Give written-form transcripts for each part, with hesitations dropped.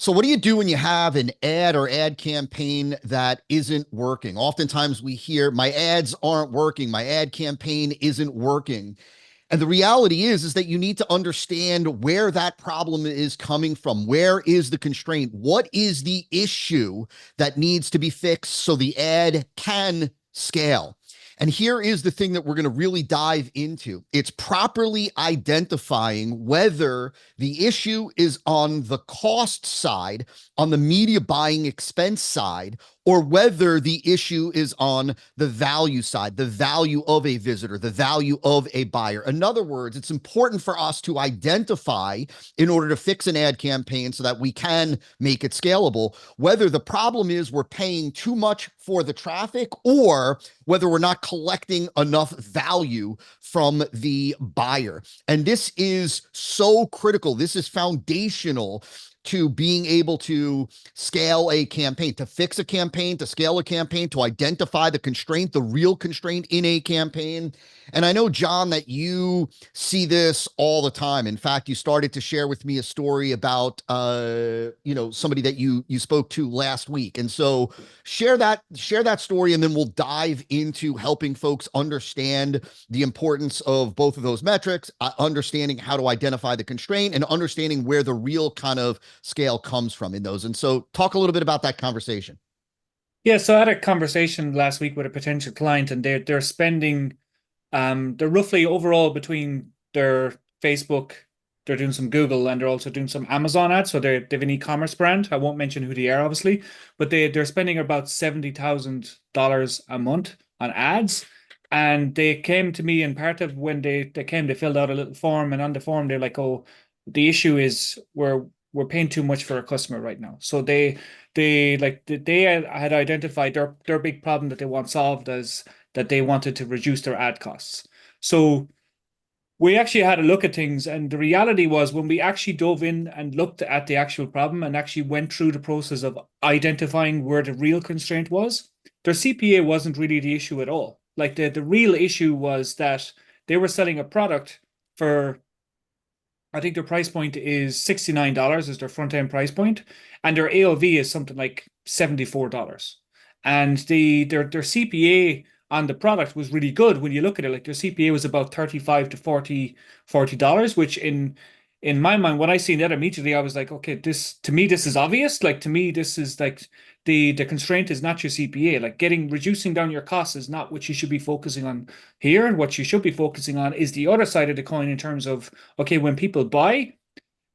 So what do you do when you have an ad or ad campaign that isn't working? Oftentimes we hear my ads aren't working, my ad campaign isn't working. And the reality is that you need to understand where that problem is coming from. Where is the constraint? What is the issue that needs to be fixed so the ad can scale? And here is the thing that we're going to really dive into. It's properly identifying whether the issue is on the cost side, on the media buying expense side, or whether the issue is on the value side, the value of a visitor, the value of a buyer. In other words, it's important for us to identify, in order to fix an ad campaign so that we can make it scalable, whether the problem is we're paying too much for the traffic or whether we're not collecting enough value from the buyer. And this is so critical. This is foundational to being able to scale a campaign, to fix a campaign, to scale a campaign, to identify the constraint, the real constraint in a campaign. And I know, John, that you see this all the time. In fact, you started to share with me a story about, somebody that you spoke to last week. And so share that story, and then we'll dive into helping folks understand the importance of both of those metrics, understanding how to identify the constraint, and understanding where the real kind of scale comes from in those. And so talk a little bit about that conversation. Yeah, so I had a conversation last week with a potential client, and they're spending they're roughly overall between their Facebook, they're doing some Google, and they're also doing some Amazon ads. So they have an e-commerce brand. I won't mention who they are, obviously, but they're spending about $70,000 a month on ads. And they came to me, and part of when they came, they filled out a little form, and on the form they're like, "Oh, the issue is we're paying too much for a customer right now." So they had identified their big problem that they want solved as that they wanted to reduce their ad costs. So we actually had a look at things, and the reality was when we actually dove in and looked at the actual problem and actually went through the process of identifying where the real constraint was, their CPA wasn't really the issue at all. Like the real issue was that they were selling a product for, I think their price point is $69 is their front end price point, and their AOV is something like $74. And their CPA on the product was really good when you look at it. Like their CPA was about 35 to $40, which in my mind, when I seen that immediately, I was like, okay, this to me, this is obvious. Like to me, this is like the constraint is not your CPA. Like reducing down your costs is not what you should be focusing on here. And what you should be focusing on is the other side of the coin in terms of, okay, when people buy,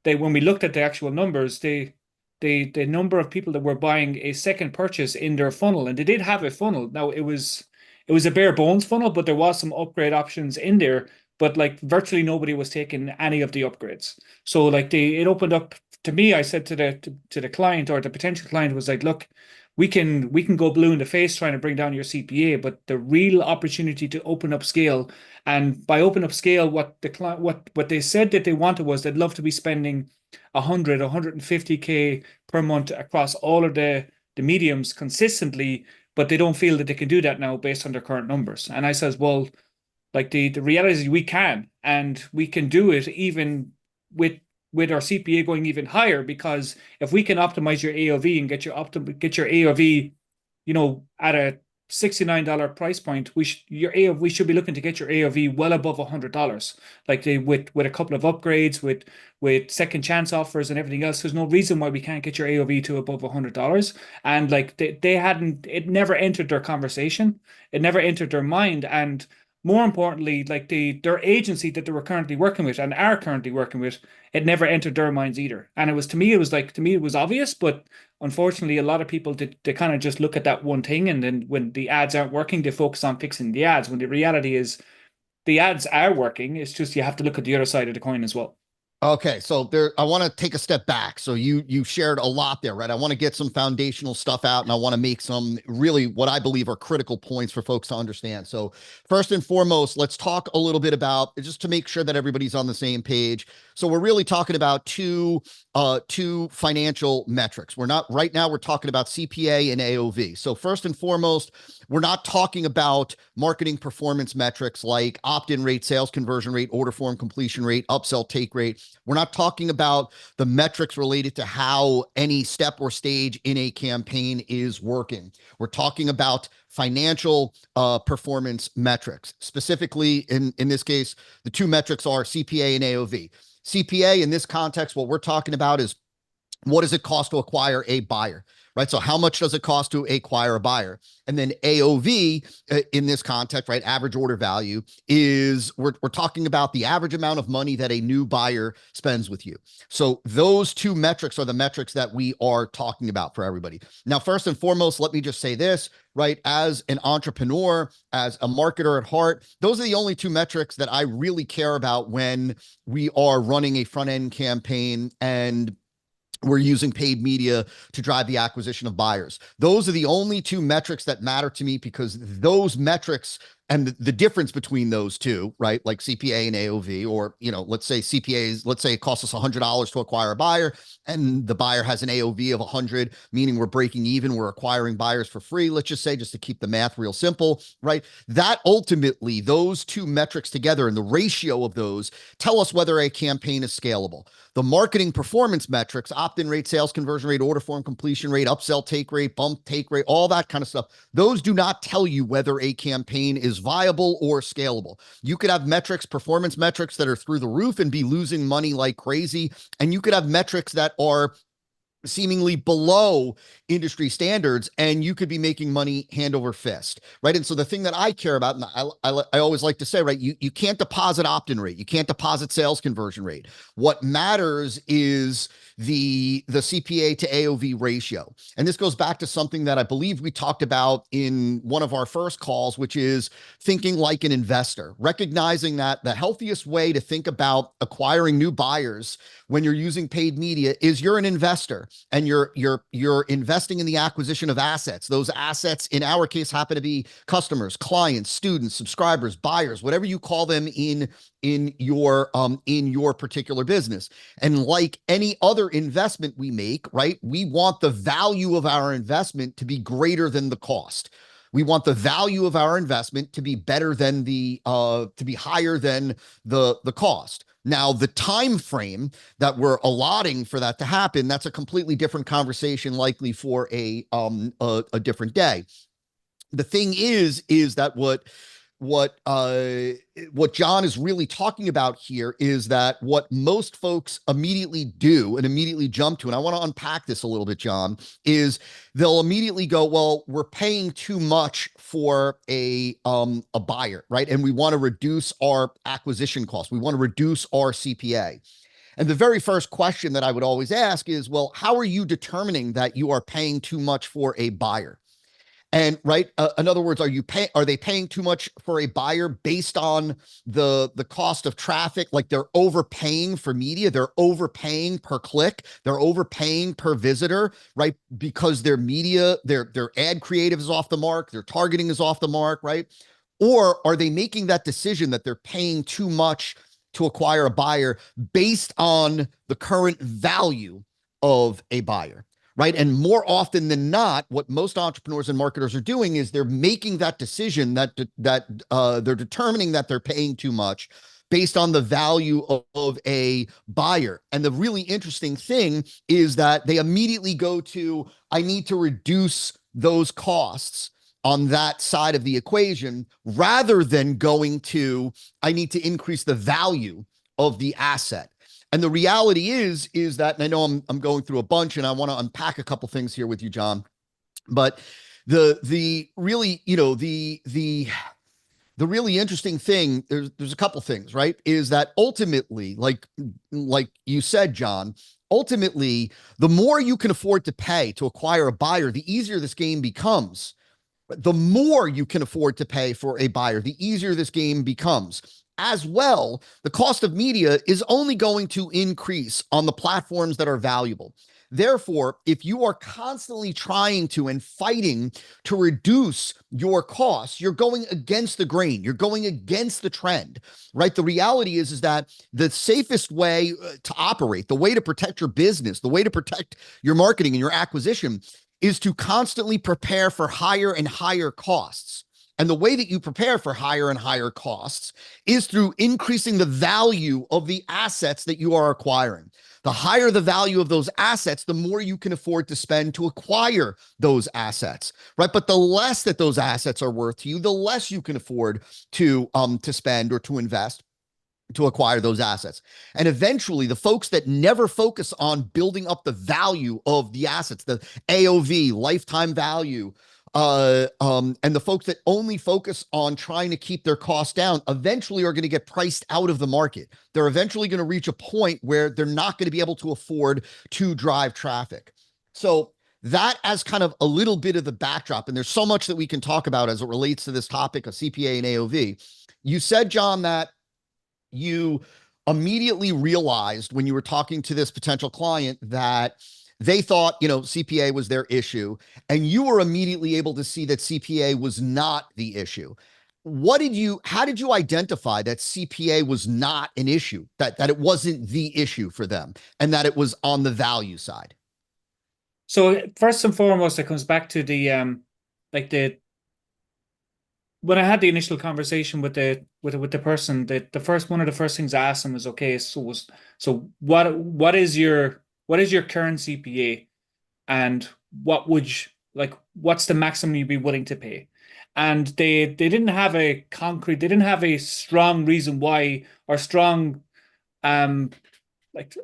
when we looked at the actual numbers, the number of people that were buying a second purchase in their funnel, and they did have a funnel. Now it was a bare bones funnel, but there was some upgrade options in there. But like virtually nobody was taking any of the upgrades. So like it opened up to me. I said to the client, or the potential client, was like, look, we can go blue in the face trying to bring down your CPA, but the real opportunity to open up scale, and by open up scale, what the client what they said that they wanted was they'd love to be spending 100, 150K per month across all of the mediums consistently, but they don't feel that they can do that now based on their current numbers. And I says, well, like the reality is we can, and we can do it even with our CPA going even higher, because if we can optimize your AOV and get your AOV, at a $69 price point, we should be looking to get your AOV well above $100. Like with a couple of upgrades, with second chance offers and everything else, there's no reason why we can't get your AOV to above $100. And like they hadn't, it never entered their conversation, it never entered their mind. And more importantly, like their agency that they were currently working with and are currently working with, it never entered their minds either. And to me it was obvious, but unfortunately a lot of people did, they kind of just look at that one thing, and then when the ads aren't working, they focus on fixing the ads, when the reality is the ads are working. It's just you have to look at the other side of the coin as well. Okay, so there, I want to take a step back. So you shared a lot there, right? I want to get some foundational stuff out, and I want to make some really what I believe are critical points for folks to understand. So first and foremost, let's talk a little bit about, just to make sure that everybody's on the same page. So we're really talking about two financial metrics. We're not right now, we're talking about CPA and AOV. So first and foremost, we're not talking about marketing performance metrics like opt-in rate, sales conversion rate, order form completion rate, upsell take rate. We're not talking about the metrics related to how any step or stage in a campaign is working. We're talking about financial performance metrics. Specifically, in this case, the two metrics are CPA and AOV. CPA in this context, what we're talking about is what does it cost to acquire a buyer, right? So how much does it cost to acquire a buyer? And then AOV in this context, right? Average order value is we're talking about the average amount of money that a new buyer spends with you. So those two metrics are the metrics that we are talking about for everybody. Now, first and foremost, let me just say this, right? As an entrepreneur, as a marketer at heart, those are the only two metrics that I really care about when we are running a front end campaign and we're using paid media to drive the acquisition of buyers. Those are the only two metrics that matter to me, because those metrics and the difference between those two, right? Like CPA and AOV, or, let's say CPAs, let's say it costs us $100 to acquire a buyer and the buyer has an AOV of 100, meaning we're breaking even, we're acquiring buyers for free. Let's just say, just to keep the math real simple, right? That ultimately, those two metrics together and the ratio of those tell us whether a campaign is scalable. The marketing performance metrics, opt-in rate, sales conversion rate, order form completion rate, upsell take rate, bump take rate, all that kind of stuff, those do not tell you whether a campaign is viable or scalable. You could have metrics, performance metrics that are through the roof and be losing money like crazy. And you could have metrics that are seemingly below industry standards, and you could be making money hand over fist, right? And so the thing that I care about, and I always like to say, right, you can't deposit opt-in rate, you can't deposit sales conversion rate. What matters is the CPA to AOV ratio. And this goes back to something that I believe we talked about in one of our first calls, which is thinking like an investor, recognizing that the healthiest way to think about acquiring new buyers when you're using paid media is you're an investor, and you're investing in the acquisition of assets. Those assets, in our case, happen to be customers, clients, students, subscribers, buyers, whatever you call them in your particular business. And like any other investment we make, right, we want the value of our investment to be greater than the cost. We want the value of our investment to be better than to be higher than the cost. Now, the time frame that we're allotting for that to happen, that's a completely different conversation, likely for a different day. The thing is that what John is really talking about here is that what most folks immediately do and immediately jump to, and I want to unpack this a little bit, John, is they'll immediately go, well, we're paying too much for a buyer, right? And we want to reduce our acquisition costs. We want to reduce our CPA. And the very first question that I would always ask is, well, how are you determining that you are paying too much for a buyer? And right, in other words, are they paying too much for a buyer based on the cost of traffic? Like they're overpaying for media, they're overpaying per click, they're overpaying per visitor, right? Because their media, their ad creative is off the mark, their targeting is off the mark, right? Or are they making that decision that they're paying too much to acquire a buyer based on the current value of a buyer? Right. And more often than not, what most entrepreneurs and marketers are doing is they're making that decision that they're determining that they're paying too much based on the value of a buyer. And the really interesting thing is that they immediately go to, I need to reduce those costs on that side of the equation, rather than going to, I need to increase the value of the asset. And the reality is that, and I know I'm going through a bunch and I want to unpack a couple things here with you, John, but the really, the really interesting thing, there's a couple things, right? Is that ultimately, like you said, John, ultimately, the more you can afford to pay to acquire a buyer, the easier this game becomes. The more you can afford to pay for a buyer, the easier this game becomes. As well, the cost of media is only going to increase on the platforms that are valuable. Therefore, if you are constantly trying to and fighting to reduce your costs, you're going against the grain. You're going against the trend, right? The reality is that the safest way to operate, the way to protect your business, the way to protect your marketing and your acquisition is to constantly prepare for higher and higher costs. And the way that you prepare for higher and higher costs is through increasing the value of the assets that you are acquiring. The higher the value of those assets, the more you can afford to spend to acquire those assets, right? But the less that those assets are worth to you, the less you can afford to spend or to invest to acquire those assets. And eventually, the folks that never focus on building up the value of the assets, the AOV, lifetime value, and the folks that only focus on trying to keep their costs down eventually are going to get priced out of the market. They're eventually going to reach a point where they're not going to be able to afford to drive traffic. So that as kind of a little bit of the backdrop, and there's so much that we can talk about as it relates to this topic of CPA and AOV. You said, John, that you immediately realized when you were talking to this potential client that they thought, CPA was their issue, and you were immediately able to see that CPA was not the issue. How did you identify that CPA was not an issue, that it wasn't the issue for them, and that it was on the value side? So first and foremost, it comes back to like the when I had the initial conversation with the person, that the first one of the first things I asked him was, okay, so what is your current CPA, and what's the maximum you'd be willing to pay? And they didn't have they didn't have a strong reason why, or strong um like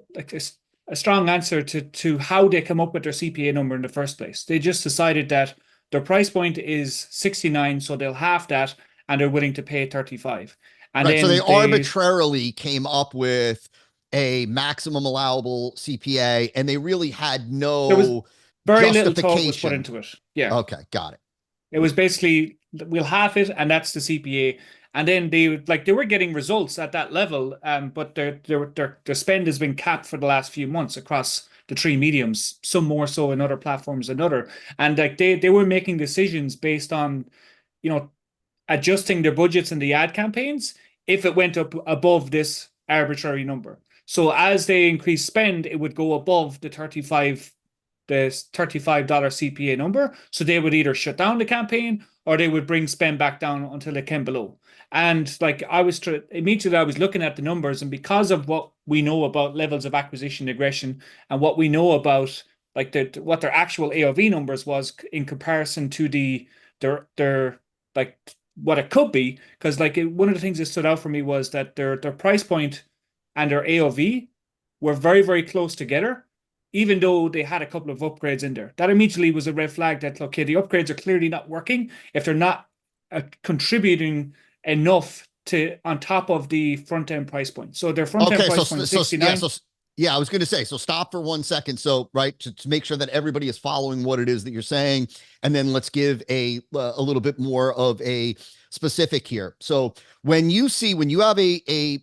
a strong answer to how they come up with their CPA number in the first place. They just decided that their price point is 69, so they'll half that, and they're willing to pay 35. And Right. So they then arbitrarily came up with a maximum allowable CPA, and they really had there was no very little thought was put justification. into it. Yeah. Okay, got it. It was basically, we'll half it, and that's the CPA. And then they were getting results at that level, but their spend has been capped for the last few months across the three mediums, some more so in other platforms than other. And like they were making decisions based on, you know, adjusting their budgets and the ad campaigns if it went up above this arbitrary number. So as they increase spend, it would go above the $35 CPA number. So they would either shut down the campaign, or they would bring spend back down until it came below. And like immediately I was looking at the numbers, and because of what we know about levels of acquisition aggression, and what we know about like what their actual AOV numbers was in comparison to their like what it could be, because one of the things that stood out for me was that their price point and their AOV were very, very close together, even though they had a couple of upgrades in there. That immediately was a red flag that, okay, the upgrades are clearly not working if they're not contributing enough to on top of the front end price point. So their front end Okay, price point is 69. Yeah, I was going to say, so stop for 1 second. So, right, to make sure that everybody is following what it is that you're saying, and then let's give a little bit more of a specific here. So, when you have a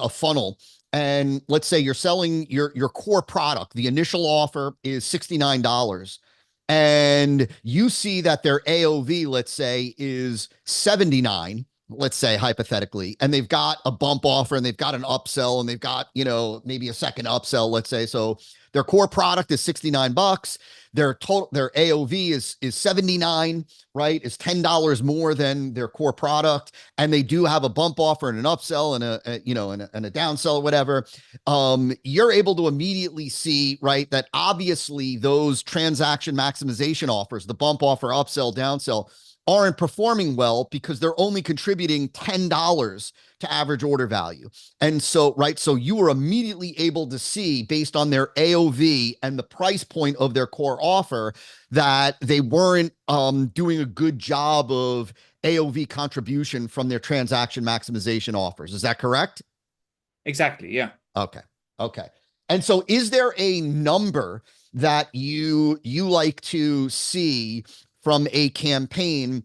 funnel, and let's say you're selling your core product, the initial offer is $69, and you see that their AOV, let's say, is 79, let's say hypothetically, and they've got a bump offer, and they've got an upsell, and they've got, maybe a second upsell, let's say. So their core product is $69. Their AOV is 79, right? Is $10 more than their core product. And they do have a bump offer and an upsell and a downsell or whatever. You're able to immediately see, right, that obviously those transaction maximization offers, the bump offer, upsell, downsell, aren't performing well because they're only contributing $10 to average order value. And so, right, so you were immediately able to see, based on their AOV and the price point of their core offer, that they weren't doing a good job of AOV contribution from their transaction maximization offers. Is that correct? Exactly, yeah. Okay. Okay. And so is there a number that you like to see from a campaign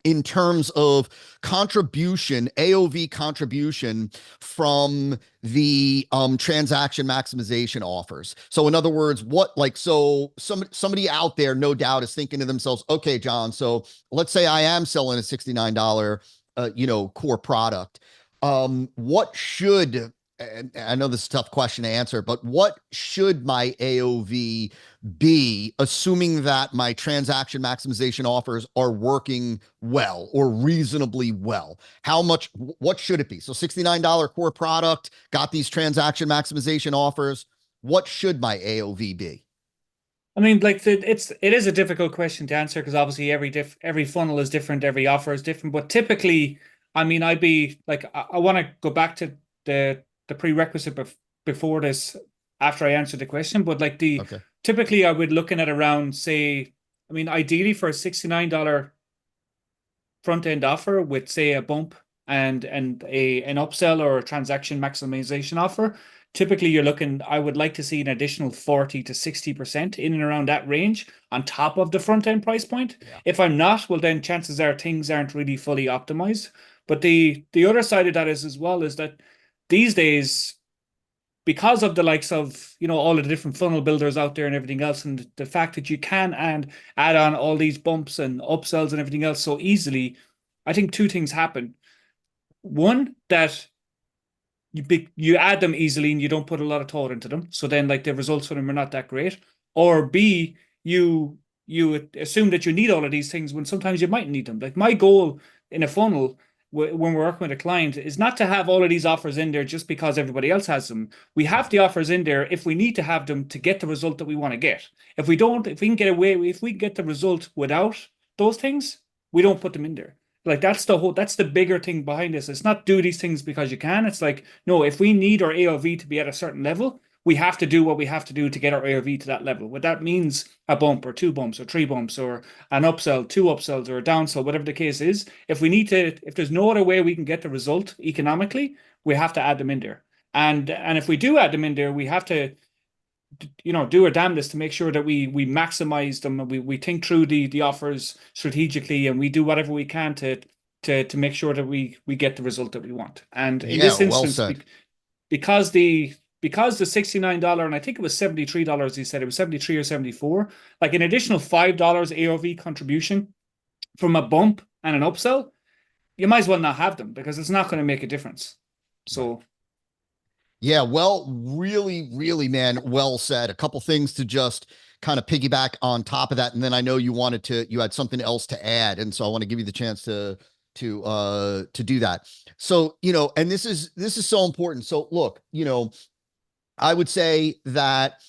in terms of contribution, AOV contribution from the transaction maximization offers? So in other words, somebody out there, no doubt, is thinking to themselves, okay, John, so let's say I am selling a $69 core product. What should and I know this is a tough question to answer, but what should my AOV be, assuming that my transaction maximization offers are working well or reasonably well? How much, what should it be? So $69 core product, got these transaction maximization offers. What should my AOV be? I mean, like it is a difficult question to answer because obviously every funnel is different, every offer is different. But typically, I mean, I'd be like, I want to go back to the prerequisite before this after I answer the question. But like the Okay. typically, I would looking at around say, I mean, ideally for a $69 front end offer with say a bump and a an upsell or a transaction maximization offer, typically you're looking, I would like to see an additional 40 to 60% in and around that range on top of the front end price point. Yeah. If I'm not, well then chances are things aren't really fully optimized. But the other side of that is as well is that these days, because of the likes of all of the different funnel builders out there and everything else, and the fact that you can and add on all these bumps and upsells and everything else so easily, I think two things happen. One, that you add them easily and you don't put a lot of thought into them, so then like the results for them are not that great. Or B, you assume that you need all of these things when sometimes you might need them. Like my goal in a funnel when we're working with a client is not to have all of these offers in there just because everybody else has them. We have Right. the offers in there if we need to have them to get the result that we want to get. If we don't, if we can get away, if we get the result without those things, we don't put them in there. Like that's the bigger thing behind this. It's not do these things because you can. It's like, no, if we need our AOV to be at a certain level, we have to do what we have to do to get our AOV to that level. What that means, a bump or two bumps or three bumps or an upsell, two upsells or a downsell, whatever the case is. If there's no other way we can get the result economically, we have to add them in there. And if we do add them in there, we have to do our damnedest to make sure that we maximize them and we think through the offers strategically and we do whatever we can to make sure that we get the result that we want. And in Yeah, this well instance, said. because the $69 and I think it was $73, he said it was 73 or 74, like an additional $5 AOV contribution from a bump and an upsell, you might as well not have them because it's not going to make a difference. Right. So Yeah, well, really, really, man, well said. A couple things to just kind of piggyback on top of that, and then I know you had something else to add, and so I want to give you the chance to do that. So, and this is so important. So, look, I would say that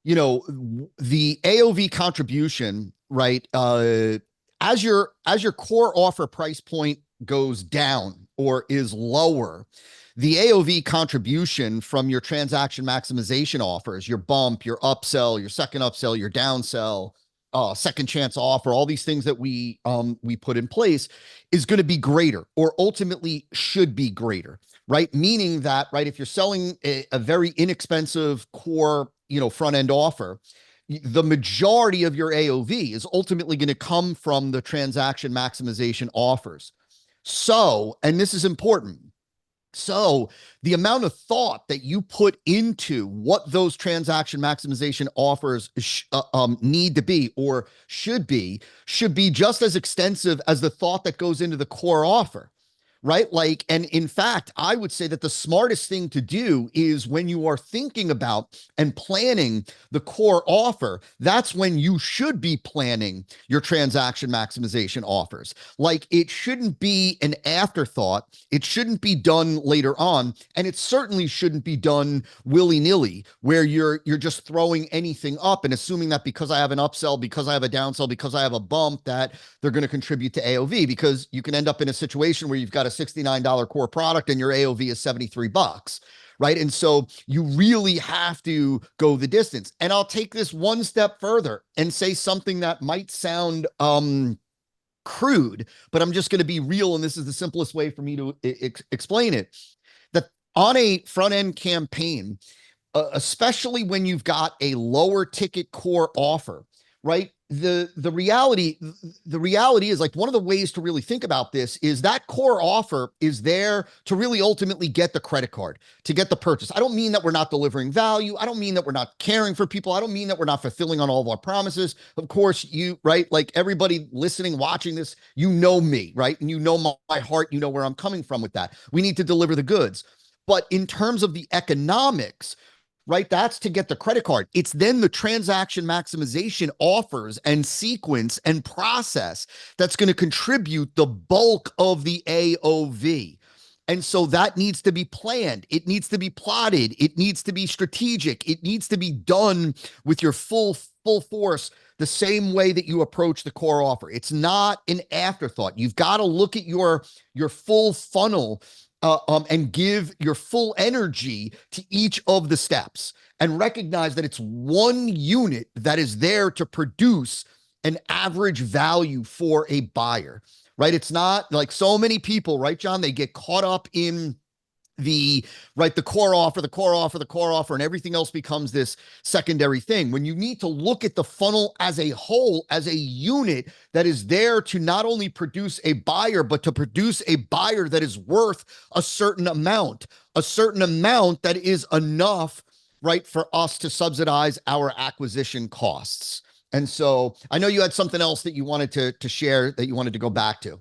the AOV contribution, right? As your core offer price point goes down or is lower, the AOV contribution from your transaction maximization offers, your bump, your upsell, your second upsell, your downsell, second chance offer, all these things that we put in place is going to be greater, or ultimately should be greater, right? Meaning that, right, if you're selling a very inexpensive core, front end offer, the majority of your AOV is ultimately going to come from the transaction maximization offers. So, and this is important. So, the amount of thought that you put into what those transaction maximization offers need to be or should be just as extensive as the thought that goes into the core offer, right? Like, and in fact, I would say that the smartest thing to do is when you are thinking about and planning the core offer, that's when you should be planning your transaction maximization offers. Like, it shouldn't be an afterthought. It shouldn't be done later on. And it certainly shouldn't be done willy-nilly where you're just throwing anything up and assuming that because I have an upsell, because I have a downsell, because I have a bump, that they're going to contribute to AOV, because you can end up in a situation where you've got a $69 core product and your AOV is 73 bucks, right? And so you really have to go the distance. And I'll take this one step further and say something that might sound crude, but I'm just going to be real, and this is the simplest way for me to explain it. That on a front end campaign, especially when you've got a lower ticket core offer, right? The reality is, like, one of the ways to really think about this is that core offer is there to really ultimately get the credit card, to get the purchase. I don't mean that we're not delivering value. I don't mean that we're not caring for people. I don't mean that we're not fulfilling on all of our promises. Of course, right? Like, everybody listening, watching this, you know me, right? And you know my heart, you know where I'm coming from with that. We need to deliver the goods. But in terms of the economics, right, that's to get the credit card. It's then the transaction maximization offers and sequence and process that's going to contribute the bulk of the AOV. And so that needs to be planned. It needs to be plotted. It needs to be strategic. It needs to be done with your full force, the same way that you approach the core offer. It's not an afterthought. You've got to look at your full funnel, and give your full energy to each of the steps, and recognize that it's one unit that is there to produce an average value for a buyer, right? It's not like so many people, right, John? They get caught up in the right, the core offer, and everything else becomes this secondary thing, when you need to look at the funnel as a whole, as a unit that is there to not only produce a buyer, but to produce a buyer that is worth a certain amount that is enough, right, for us to subsidize our acquisition costs. And so I know you had something else that you wanted to share, that you wanted to go back to.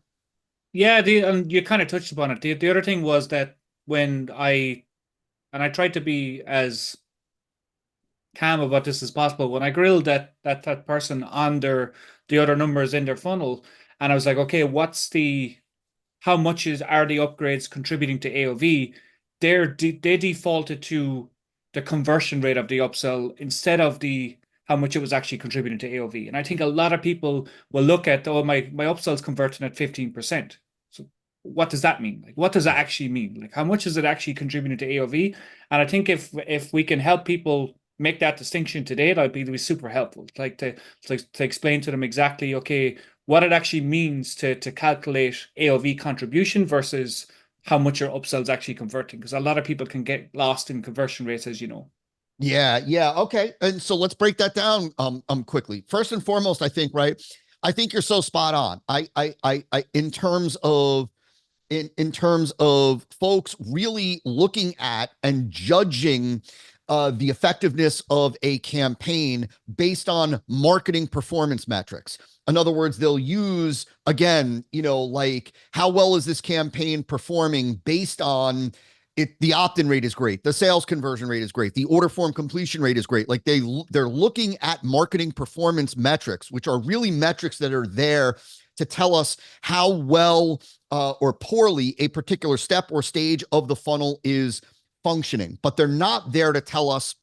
Yeah, and you kind of touched upon it. The other thing was that when I tried to be as calm about this as possible, when I grilled that person on the other numbers in their funnel, and I was like, okay, how much are the upgrades contributing to AOV? They defaulted to the conversion rate of the upsell instead of the how much it was actually contributing to AOV. And I think a lot of people will look at, oh, my upsell's converting at 15%. So what does that mean? Like, what does that actually mean? Like, how much is it actually contributing to AOV? And I think if we can help people make that distinction today, that'd be super helpful. Like to explain to them exactly, okay, what it actually means to calculate AOV contribution versus how much your upsell is actually converting. Because a lot of people can get lost in conversion rates, as you know. Yeah, okay. And so let's break that down quickly. First and foremost, I think, right? I think you're so spot on. I in terms of folks really looking at and judging the effectiveness of a campaign based on marketing performance metrics. In other words, they'll use, again, like, how well is this campaign performing based on it? The opt-in rate is great, the sales conversion rate is great, the order form completion rate is great. Like, they're looking at marketing performance metrics, which are really metrics that are there to tell us how well or poorly a particular step or stage of the funnel is functioning, but they're not there to tell us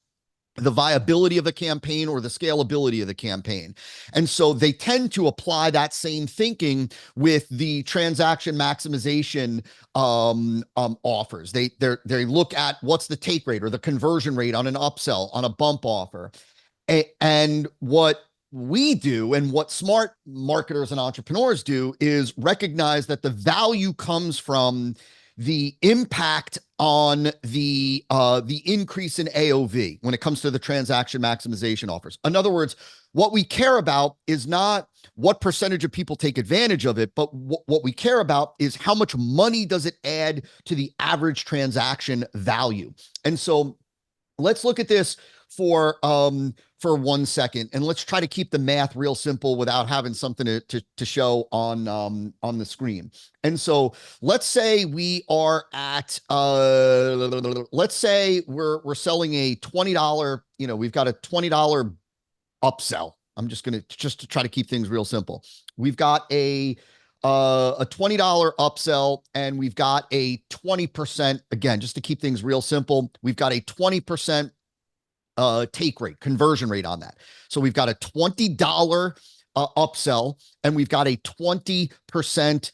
the viability of the campaign or the scalability of the campaign. And so they tend to apply that same thinking with the transaction maximization offers. They look at what's the take rate or the conversion rate on an upsell, on a bump offer. And what we do, and what smart marketers and entrepreneurs do, is recognize that the value comes from the impact on the increase in AOV when it comes to the transaction maximization offers. In other words, what we care about is not what percentage of people take advantage of it, but what we care about is how much money does it add to the average transaction value. And so let's look at this for 1 second, and let's try to keep the math real simple without having something to show on the screen. And so let's say we are at let's say we're selling a $20, we've got a $20 upsell. I'm just to try to keep things real simple. We've got a $20 upsell, and we've got a 20%, again, just to keep things real simple, we've got a 20% take rate, conversion rate on that. So we've got a $20 upsell, and we've got a 20%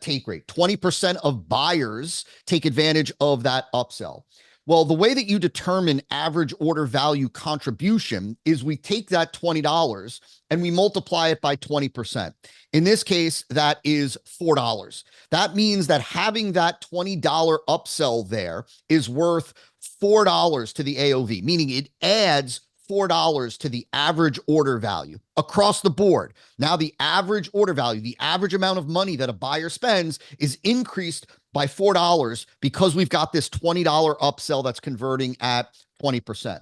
take rate. 20% of buyers take advantage of that upsell. Well, the way that you determine average order value contribution is we take that $20 and we multiply it by 20%. In this case, that is $4. That means that having that $20 upsell there is worth $4 to the AOV, meaning it adds $4 to the average order value across the board. Now, the average order value, the average amount of money that a buyer spends, is increased by $4 because we've got this $20 upsell that's converting at 20%.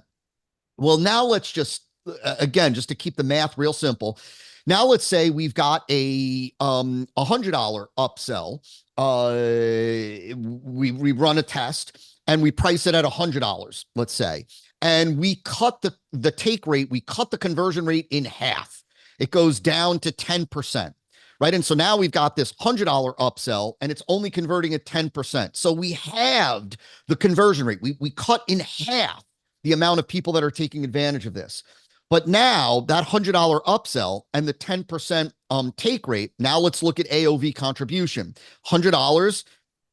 Well, now let's just, again, just to keep the math real simple, now let's say we've got a $100 upsell. We run a test, and we price it at $100, let's say, and we cut the take rate, we cut the conversion rate in half. It goes down to 10%. Right. And so now we've got this $100 upsell and it's only converting at 10%. So we halved the conversion rate. We cut in half the amount of people that are taking advantage of this. But now that $100 upsell and the 10% take rate, now let's look at AOV contribution. $100,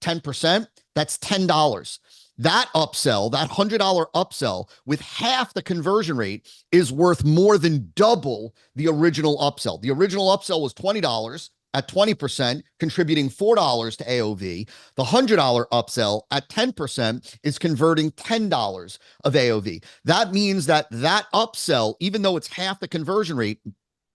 10%, that's $10. That upsell, that $100 upsell with half the conversion rate is worth more than double the original upsell. The original upsell was $20 at 20%, contributing $4 to AOV. The $100 upsell at 10% is converting $10 of AOV. That means that that upsell, even though it's half the conversion rate,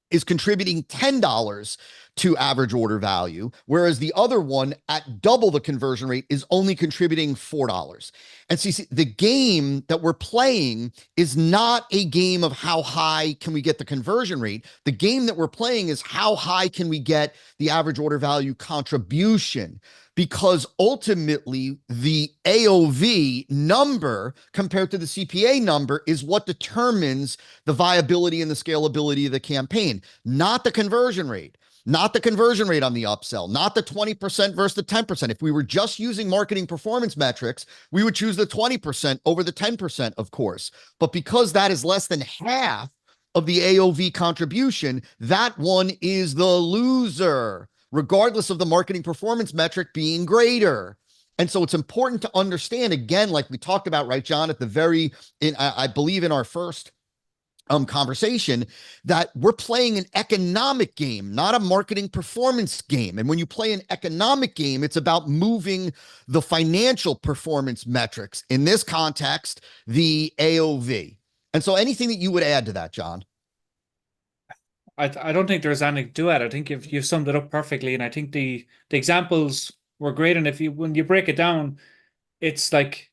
is contributing $10 to average order value, whereas the other one at double the conversion rate is only contributing $4. And see, the game that we're playing is not a game of how high can we get the conversion rate. The game that we're playing is how high can we get the average order value contribution, because ultimately the AOV number compared to the CPA number is what determines the viability and the scalability of the campaign, not the conversion rate. Not the conversion rate on the upsell, not the 20% versus the 10%. If we were just using marketing performance metrics, we would choose the 20% over the 10%, of course. But because that is less than half of the AOV contribution, that one is the loser, regardless of the marketing performance metric being greater. And so it's important to understand, again, like we talked about, right, John, at the very, I believe in our first conversation, that we're playing an economic game, not a marketing performance game. And when you play an economic game, it's about moving the financial performance metrics. In this context, the AOV. And so anything that you would add to that, John? I don't think there's anything to add. I think you've summed it up perfectly, and I think the examples were great. And if you when you break it down, it's like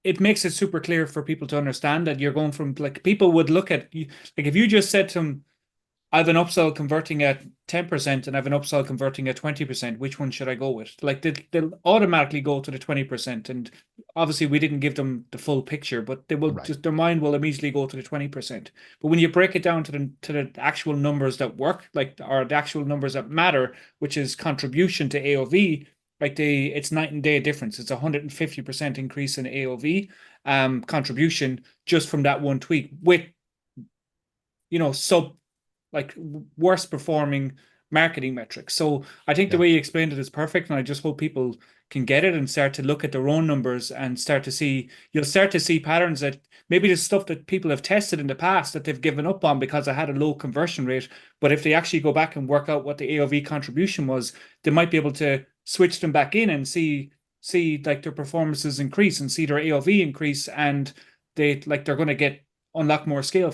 it makes it super clear for people to understand that you're going from, like, people would look at you, like if you just said to them, I have an upsell converting at 10% and I have an upsell converting at 20%, which one should I go with? Like they'll automatically go to the 20%. And obviously we didn't give them the full picture, but they will just, their mind will immediately go to the 20%. But when you break it down to the actual numbers that work, like, or the actual numbers that matter, which is contribution to AOV, like it's night and day difference. It's 150% increase in AOV contribution just from that one tweak with, like worst performing marketing metrics. So I think the way you explained it is perfect. And I just hope people can get it and start to look at their own numbers and you'll start to see patterns that maybe the stuff that people have tested in the past that they've given up on because I had a low conversion rate. But if they actually go back and work out what the AOV contribution was, they might be able to switch them back in and see like their performances increase and see their AOV increase, and they're going to get unlock more scale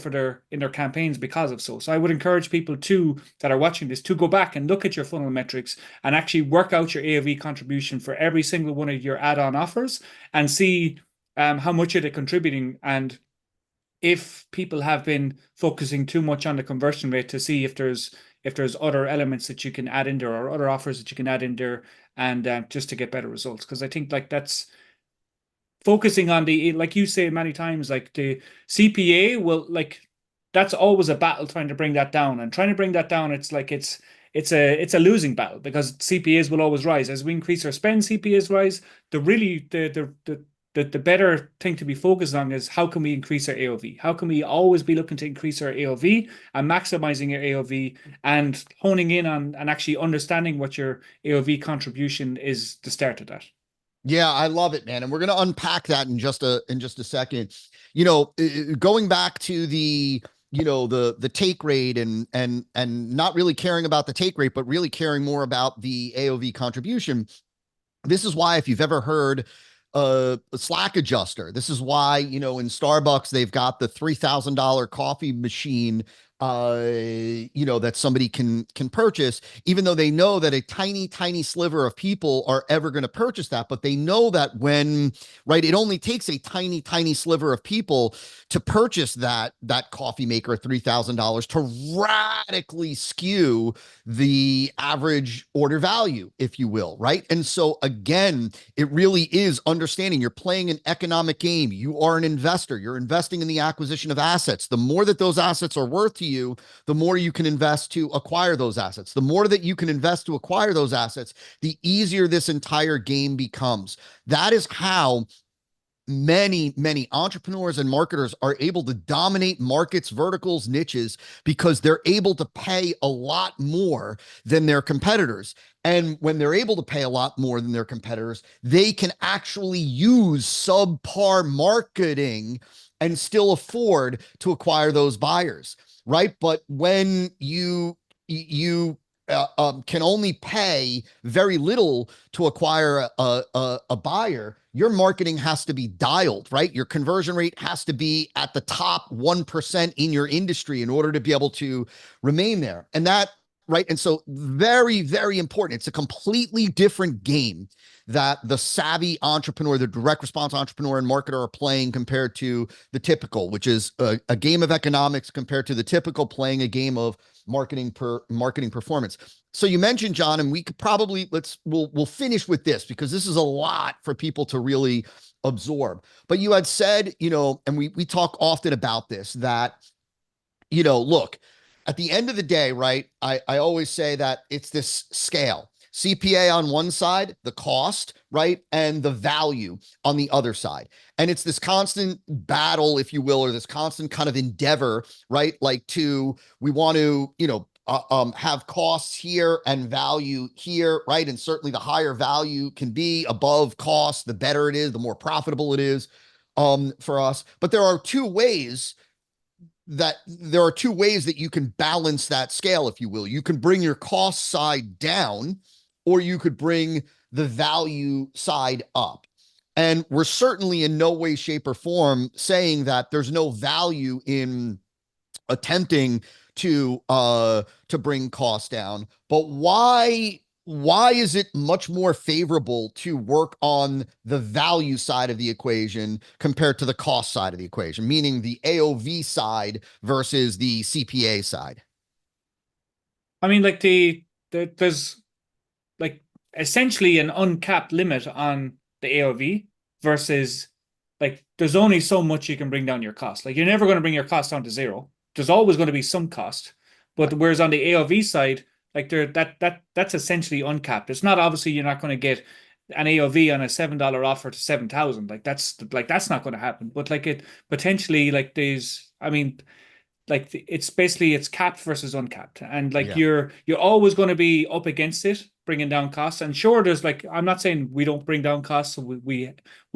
in their campaigns because of so. So I would encourage people that are watching this to go back and look at your funnel metrics and actually work out your AOV contribution for every single one of your add-on offers and see how much are they contributing, and if people have been focusing too much on the conversion rate, to see if there's other elements that you can add in there or other offers that you can add in there, and just to get better results. Because I think like that's focusing on like you say many times, like the CPA will, like, that's always a battle trying to bring that down, and trying to bring that down, it's like it's a losing battle, because CPAs will always rise as we increase our spend. CPAs rise. The better thing to be focused on is how can we increase our AOV? How can we always be looking to increase our AOV and maximizing your AOV and honing in on and actually understanding what your AOV contribution is to start of that. Yeah, I love it, man. And we're going to unpack that in just a second. Going back to the take rate and not really caring about the take rate, but really caring more about the AOV contribution. This is why, if you've ever heard a Slack adjuster, this is why, in Starbucks, they've got the $3,000 coffee machine that somebody can purchase, even though they know that a tiny sliver of people are ever going to purchase that. But they know that right, it only takes a tiny sliver of people to purchase that coffee maker at $3,000 to radically skew the average order value, if you will, right? And so again, it really is understanding you're playing an economic game. You are an investor. You're investing in the acquisition of assets. The more that those assets are worth to you, the more you can invest to acquire those assets. The more that you can invest to acquire those assets, the easier this entire game becomes. That is how many entrepreneurs and marketers are able to dominate markets, verticals, niches, because they're able to pay a lot more than their competitors. And when they're able to pay a lot more than their competitors, they can actually use subpar marketing and still afford to acquire those buyers, right? But when you can only pay very little to acquire a buyer, your marketing has to be dialed, right? Your conversion rate has to be at the top 1% in your industry in order to be able to remain there. And that, right? And so very important. It's a completely different game that the savvy entrepreneur, the direct response entrepreneur and marketer are playing compared to the typical, which is a game of economics compared to the typical playing a game of marketing performance. So you mentioned, John, and we could probably we'll finish with this because this is a lot for people to really absorb. But you had said, and we talk often about this, that, look, at the end of the day, right? I always say that it's this scale. CPA on one side, the cost, right? And the value on the other side. And it's this constant battle, if you will, or this constant kind of endeavor, right? Like we want to, have costs here and value here, right? And certainly the higher value can be above cost, the better it is, the more profitable it is for us. But there are two ways that you can balance that scale, if you will. You can bring your cost side down, or you could bring the value side up. And we're certainly in no way, shape, or form saying that there's no value in attempting to bring costs down. But why is it much more favorable to work on the value side of the equation compared to the cost side of the equation, meaning the AOV side versus the CPA side? I mean, like there's like essentially an uncapped limit on the AOV versus like there's only so much you can bring down your cost. Like you're never going to bring your cost down to zero. There's always going to be some cost. But whereas on the AOV side, like that's essentially uncapped. It's not, obviously you're not going to get an AOV on a $7 offer to 7,000. That's not going to happen. But like it potentially, like there's, I mean, like it's basically it's capped versus uncapped, and like Yeah. you're always going to be up against it bringing down costs. And sure, there's like, I'm not saying we don't bring down costs, so we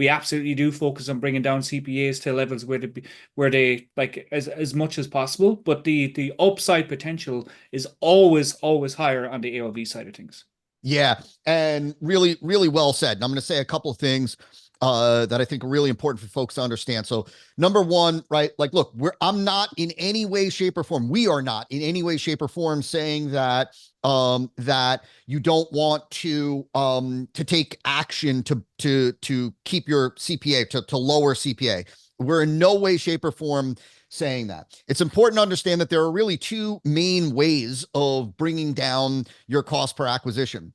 absolutely do focus on bringing down CPAs to levels where they like as much as possible, but the upside potential is always higher on the AOV side of things. Yeah, and really well said. And I'm going to say a couple of things that I think are really important for folks to understand. So, number one, right? Like, look, I'm not in any way, shape, or form. We are not in any way, shape, or form saying that that you don't want to take action to keep your CPA to lower CPA. We're in no way, shape, or form saying that. It's important to understand that there are really two main ways of bringing down your cost per acquisition.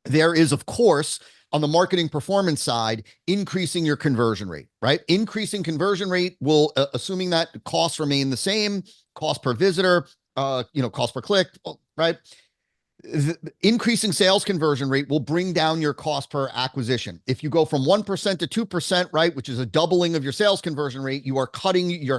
There is, of course, on the marketing performance side, increasing your conversion rate, right? Increasing conversion rate will, assuming that costs remain the same, cost per visitor, cost per click, right? Increasing sales conversion rate will bring down your cost per acquisition. If you go from 1% to 2%, right, which is a doubling of your sales conversion rate, you're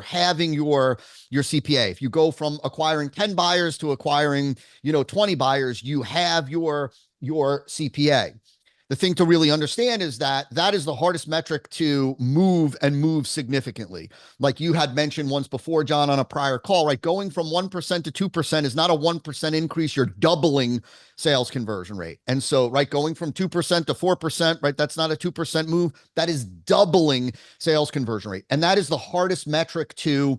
halving your CPA. If you go from acquiring 10 buyers to acquiring, 20 buyers, you have your CPA. The thing to really understand is that is the hardest metric to move significantly. Like you had mentioned once before, John, on a prior call, right? Going from 1% to 2% is not a 1% increase. You're doubling sales conversion rate. And so, right, going from 2% to 4%, right? That's not a 2% move. That is doubling sales conversion rate. And that is the hardest metric to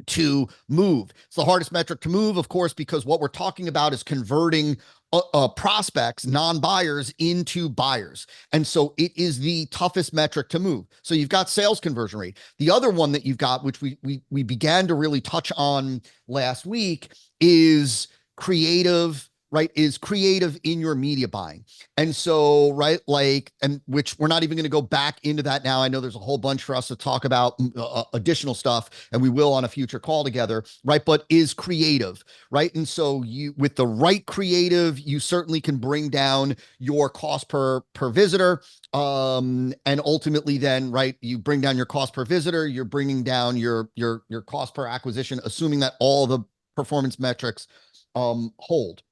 to move. It's the hardest metric to move, of course, because what we're talking about is converting prospects, non-buyers, into buyers. And so it is the toughest metric to move. So you've got sales conversion rate. The other one that you've got, which we began to really touch on last week, is creative, right? Is creative in your media buying. And so, right, like, and which we're not even going to go back into that now. I know there's a whole bunch for us to talk about additional stuff, and we will on a future call together, right? But is creative, right? And so you, with the right creative, you certainly can bring down your cost per visitor. And ultimately then, right, you bring down your cost per visitor, you're bringing down your cost per acquisition, assuming that all the performance metrics hold.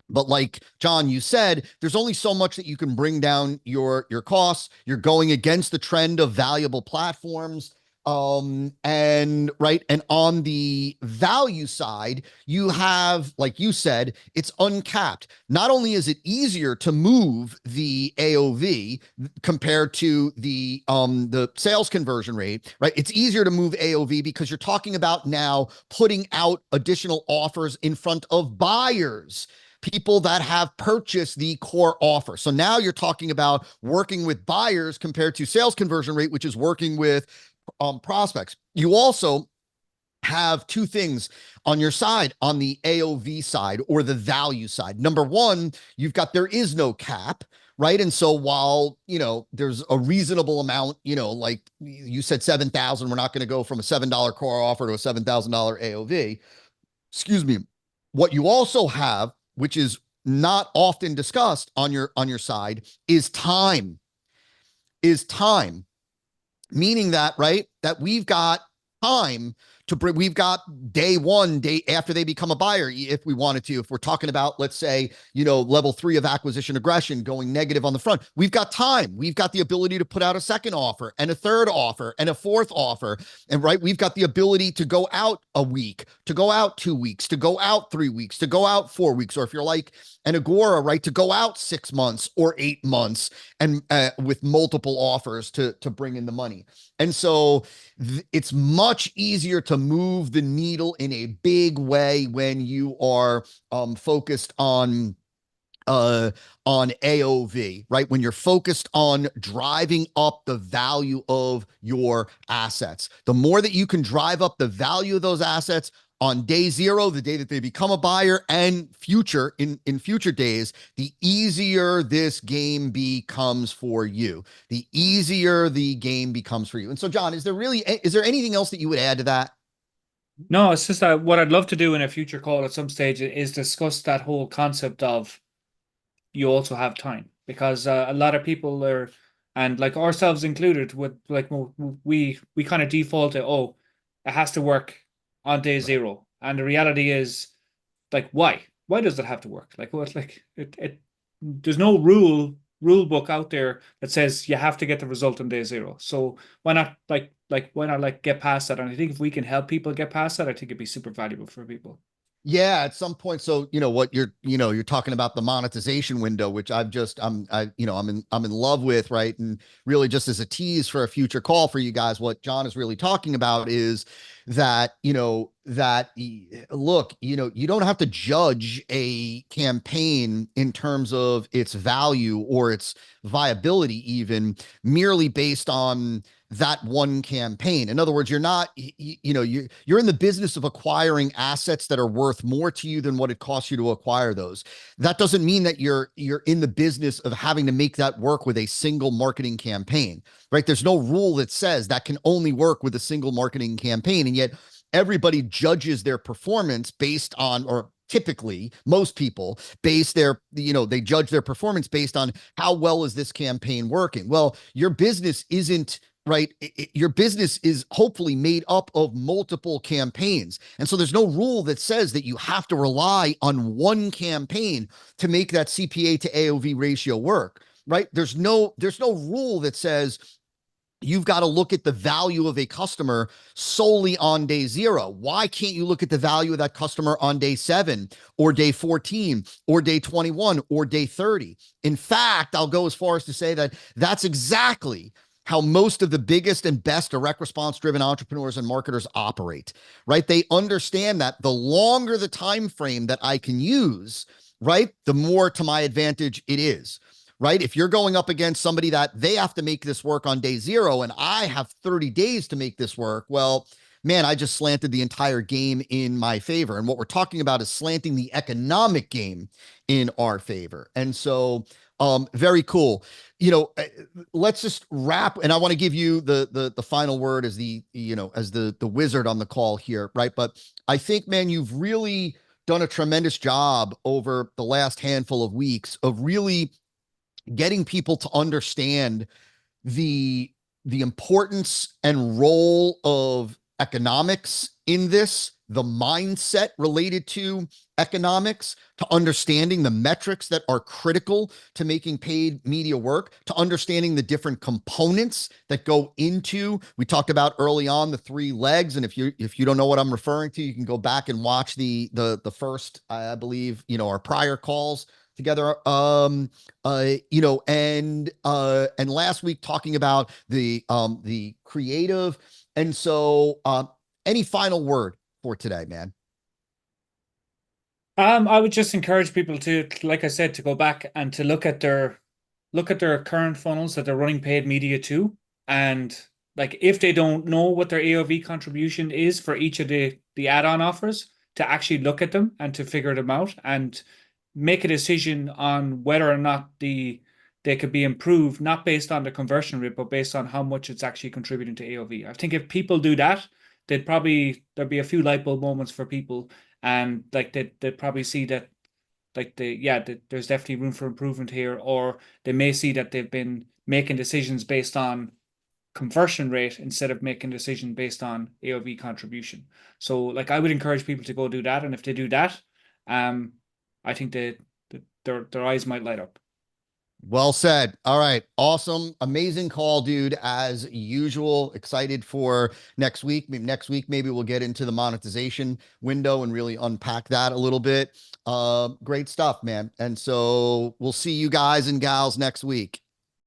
But like John, you said, there's only so much that you can bring down your costs. You're going against the trend of valuable platforms. And right. And on the value side, you have, like you said, it's uncapped. Not only is it easier to move the AOV compared to the sales conversion rate, right? It's easier to move AOV because you're talking about now putting out additional offers in front of buyers, people that have purchased the core offer. So now you're talking about working with buyers compared to sales conversion rate, which is working with prospects. You also have two things on your side, on the AOV side or the value side. Number one, you've got, there is no cap, right? And so while, there's a reasonable amount, like you said, 7,000, we're not going to go from a $7 core offer to a $7,000 AOV. Excuse me. What you also have, which is not often discussed on your side, is time. Is time. Meaning that, right, that we've got time to bring, we've got day one, day after they become a buyer, if we wanted to, if we're talking about, let's say, level 3 of acquisition aggression going negative on the front, we've got time. We've got the ability to put out a second offer and a third offer and a fourth offer. And right, we've got the ability to go out a week, to go out 2 weeks, to go out 3 weeks, to go out 4 weeks. Or if you're like an Agora, right, to go out 6 months or 8 months and with multiple offers to bring in the money. And so it's much easier to move the needle in a big way when you are focused on AOV, right? When you're focused on driving up the value of your assets. The more that you can drive up the value of those assets on day zero, the day that they become a buyer, and in future days, the easier this game becomes for you. The easier the game becomes for you. And so, John, is there anything else that you would add to that? No, it's just that what I'd love to do in a future call at some stage is discuss that whole concept of you also have time, because a lot of people are, and like ourselves included, with like we kind of default to, oh, it has to work on day Right. zero, and the reality is, like, why does it have to work? Like, well, it's like it there's no rule book out there that says you have to get the result on day zero. So why not, why not, like, get past that? And I think if we can help people get past that, I think it'd be super valuable for people. Yeah, at some point. So, what you're talking about, the monetization window, which I'm in love with, right? And really, just as a tease for a future call for you guys, what John is really talking about is that, look, you don't have to judge a campaign in terms of its value or its viability, even merely based on that one campaign. In other words, you're not, you're in the business of acquiring assets that are worth more to you than what it costs you to acquire those. That doesn't mean that you're in the business of having to make that work with a single marketing campaign, right? There's no rule that says that can only work with a single marketing campaign. And yet everybody judges their performance based on, or typically most people base they judge their performance based on how well is this campaign working. Well, your business isn't, right? Your business is hopefully made up of multiple campaigns. And so there's no rule that says that you have to rely on one campaign to make that CPA to AOV ratio work, right? There's no rule that says you've got to look at the value of a customer solely on day zero. Why can't you look at the value of that customer on day 7 or day 14 or day 21 or day 30? In fact, I'll go as far as to say that that's exactly how most of the biggest and best direct response driven entrepreneurs and marketers operate, right? They understand that the longer the time frame that I can use, right, the more to my advantage it is. Right. If you're going up against somebody that they have to make this work on day zero and I have 30 days to make this work, well, man, I just slanted the entire game in my favor. And what we're talking about is slanting the economic game in our favor. And so, very cool. You know, let's just wrap. And I want to give you the final word as as the wizard on the call here, right? But I think, man, you've really done a tremendous job over the last handful of weeks of really getting people to understand the the importance and role of economics in this, the mindset related to economics, to understanding the metrics that are critical to making paid media work, to understanding the different components that go into. We talked about early on the three legs, and if you don't know what I'm referring to, you can go back and watch the first, I believe, our prior calls together. And last week talking about the creative. And so any final word for today, man? I would just encourage people to, like I said, to go back and to look at their current funnels that they're running paid media to, and like if they don't know what their AOV contribution is for each of the add-on offers, to actually look at them and to figure them out and make a decision on whether or not they could be improved, not based on the conversion rate, but based on how much it's actually contributing to AOV. I think if people do that, there'd be a few light bulb moments for people, and like they'd probably see that there's definitely room for improvement here, or they may see that they've been making decisions based on conversion rate instead of making a decision based on AOV contribution. So like I would encourage people to go do that, and if they do that, um, I think their eyes might light up. Well said. All right. Awesome. Amazing call, dude. As usual, excited for next week. Maybe next week, maybe we'll get into the monetization window and really unpack that a little bit. Great stuff, man. And so we'll see you guys and gals next week.